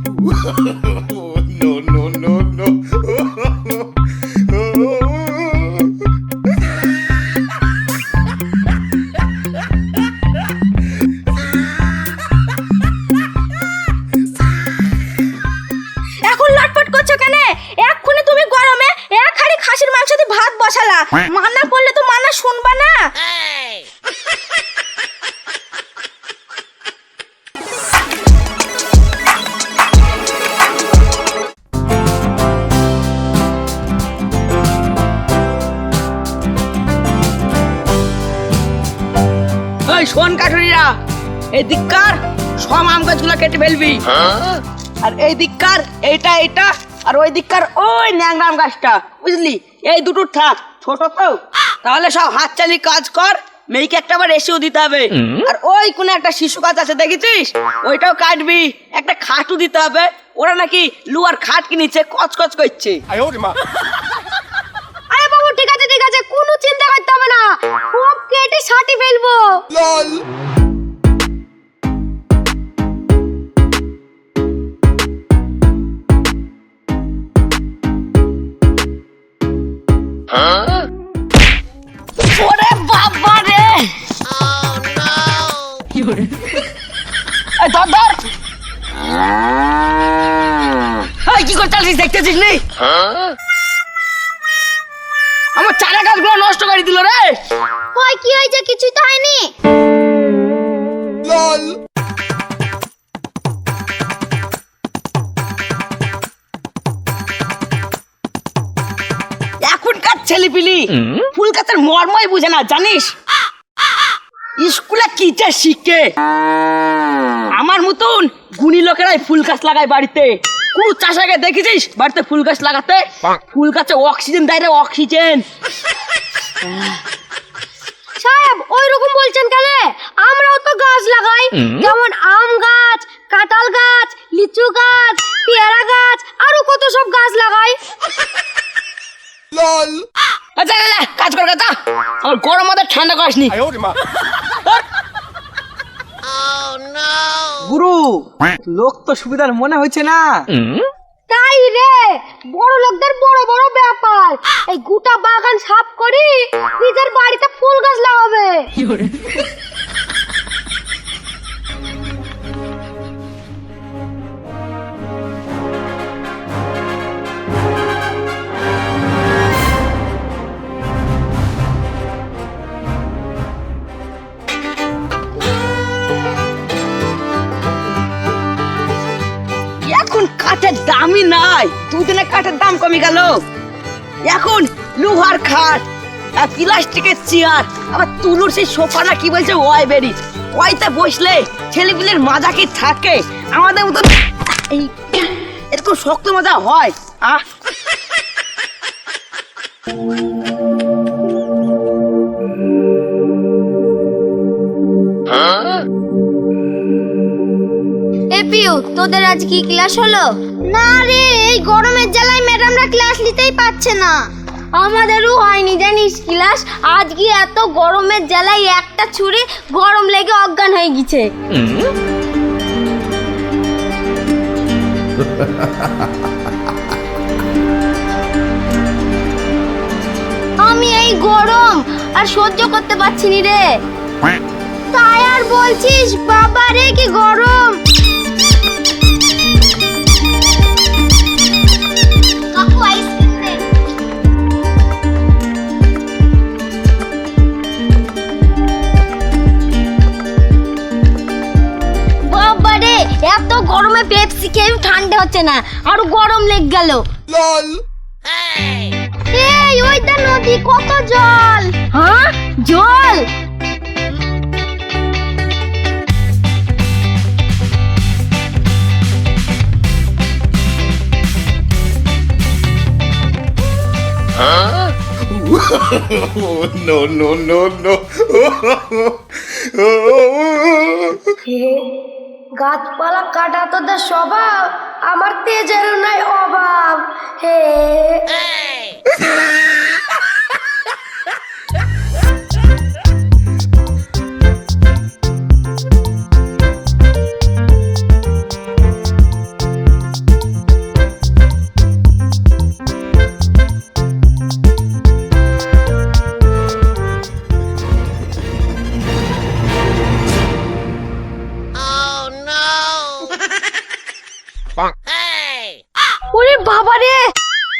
No, no, no, no. এখন লটপট করছো কেন? এক্ষুনি তুমি গরমে এক হাঁড়ি খাসির মাংস দিয়ে ভাত বসালা, মানা করলে তো মানা শুনবা না। এই শোন কাঠুরিরা, এই দিককার সব আম গাছগুলো কেটে ফেলবি, আর এই দিককার এইটা এইটা, আর ওই দিককার ওই ন্যাংরা আম গাছটা, বুঝলি? এই দুটো থাক, ছোট তো, তাহলে সব হাত চালিয়ে কাজ কর। মেয়েকে একটা আবার এসেও দিতে হবে। আর ওই কোন একটা শিশু গাছ আছে দেখেছিস, ওইটাও কাটবি। একটা খাটু দিতে হবে, ওরা নাকি লুয়ার খাট কিনেছে, কচকচ করছে। আরে বাবু ঠিক আছে ঠিক আছে, কোনো চিন্তা করতে হবে না, সব কেটে ছাটি ফেলবো। ওরে বাবা রে, এই ধর ধর, এই কি করছিস দেখতেছিস নি? আমার চারা গাছগুলো নষ্ট করে দিল রে। ওই কি হয়েছে? কিছুই তো হয়নি। এখনকার ছেলেপিলি ফুল গাছের মর্মই বুঝে না, জানিস? স্কুলে কি যে শিখে, আমার মতন গুণী লোকেরাই ফুল গাছ লাগায় বাড়িতে। কোন চাষাকে দেখেছিস বাড়িতে ফুল গাছ লাগাতে? ফুল গাছে অক্সিজেন দেয় রে, অক্সিজেন। সাহেব ওই রকম বলছেন কেন? আমরাও তো গাছ লাগাই, যেমন আম গাছ, কাঁঠাল গাছ, লিচু গাছ, পেয়ারা গাছ, আরো কত সব গাছ লাগাই। আচ্ছা কাজ কর কথা, আমার গরম মাথা ঠান্ডা করিসনি। গুরু, লোক তো সুবিধার মনে হচ্ছে না। তাই রে, বড় লোকদের বড় বড় ব্যাপার। এই গোটা বাগান সাফ করি, নিজের বাড়িতে ফুল গাছ লাগাবে। এখন কাঠের দামই নাই, দুদিনে কাঠের দাম কমে গেল। এখন লোহার খাট আর প্লাস্টিকের চেয়ার, আবার তুলুর সেই সোফা না কি বলছে ওয়াই বেরি, ওয়াইতে বসলে ছেলেপিলের মাজা কি থাকে? আমাদের মতন এই এরকম শক্ত মজা হয়? আহ এপিউ, তোদের আজ কি ক্লাস হলো? না রে, এই গরমের জ্বালায় ম্যাডামরা ক্লাস নিতেই পারছে না। আমাদেরও হয়নি জানিস ক্লাস। আজকে এত গরমের জ্বালায় একটা ছুরি গরম লেগে অজ্ঞান হয়ে গেছে। আমি এই গরম আর সহ্য করতে পারছি নি রে। তাই আর বলছিস, বাবা রে কি গরম। কাকু আইসক্রিম দে। বাবা রে, এত গরমে পেপসি খেয়ে ঠান্ডা হচ্ছে না, আরো গরম লেগে গেল। এই ওইটা নদী, কত জল। হ্যাঁ জল। No, no, no, no. গাছপালা কাটা তোদের স্বভাব, আমার তেজের নাই অভাব। হে বাবা রে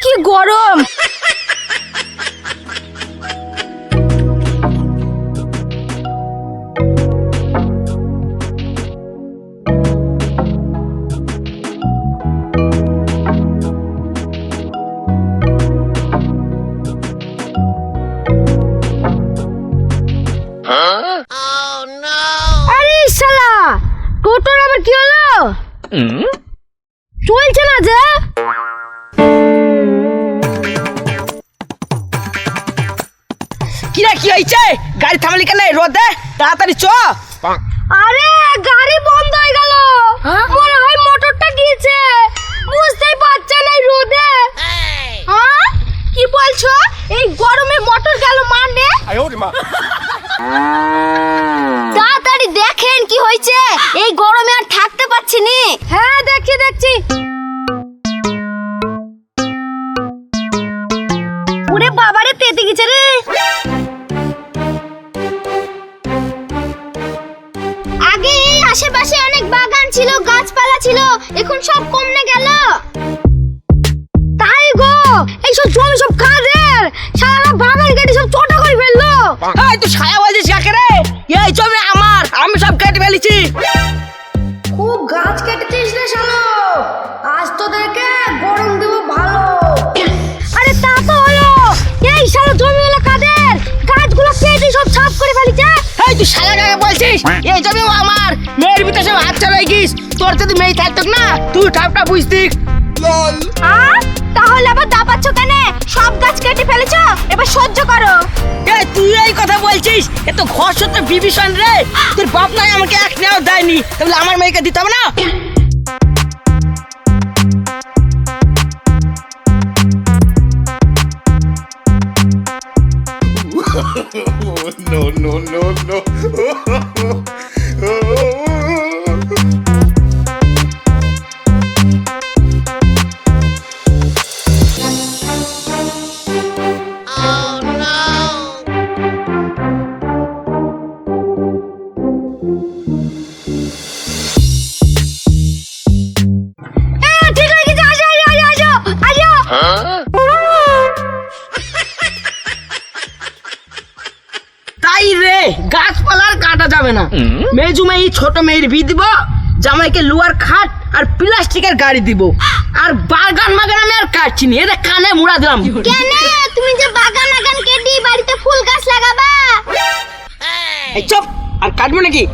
কি গরম। আরে শালা টোটোর আবার কি হলো? চলছে না যে। কিরা কি হয়েছে? গাড়ি থামালি কেন রোদে? তাড়াতাড়ি চ। আরে গাড়ি বন্ধ হয়ে গেল, মনে হয় মোটরটা গিয়েছে, বুঝতেই পারছেন এই রোদে। হ্যাঁ কি বলছো? এই গরমে মোটর গেল মানে? তাড়াতাড়ি দেখেন কি হয়েছে, এই গরমে আর থাকতে পারছি নি। হ্যাঁ দেখছি দেখছি। ওরে বাবারে তেতে গেছে রে। আগে এই আশেপাশে অনেক বাগান ছিল, গাছপালা ছিল, এখন সব কমে গেল। তাই গো, এই সব জমি সব কাদের, সারা বাগান কেটে সব ছোট করে ফেললো। এই তুই ছায়া বলছিস কাকে রে? এই জমি আমার, আমি সব কেটে ফেলেছি। খুব গাছ কেটেছিস রে শালো, আজ তো দেখে গরম দেব ভালো। আরে তা তো হলো, এই শালো জমিগুলো কাদের, গাছগুলো কেটে সব সাফ করে ফেলেছে। এই তুই শালা কাকে বলছিস? এই জমি আমার, মেয়ের ভিতরে সব হাত চালাই গিস। তোর যদি মেয়ে থাকতো না, তুই ঠাপটা বুঝতিস। তাহলে আবার দাপাচ্ছ কেন? সব গাছ কেটে ফেলেছো, এবার সহ্য করো। এই তুই এই কথা বলছিস? এ তো ঘর সত্য বিভীষণ রে। তোর বাপ নাই আমাকে এক নেওয়া দেয়নি, তাহলে আমার মেয়েকে দিতে হবে না? No, no, no, no. ঠিক হয়ে গেছে, আসো আসো আসো আসো। তাই রে, গাছপালা আর কাটা যাবে না। মেজুমে এই ছোট মেয়ের বিয়ে দিব, জামাইকে লোয়ার খাট আর প্লাস্টিকের গাড়ি দিব, আর বাগান মাগান আমি আর কাটছি না, এটা কানে মুড়া দিলাম। কেন তুমি যে বাগান আগান কেটে বাড়িতে ফুল গাছ লাগাবা? এই চুপ, আর কাটবো নাকি?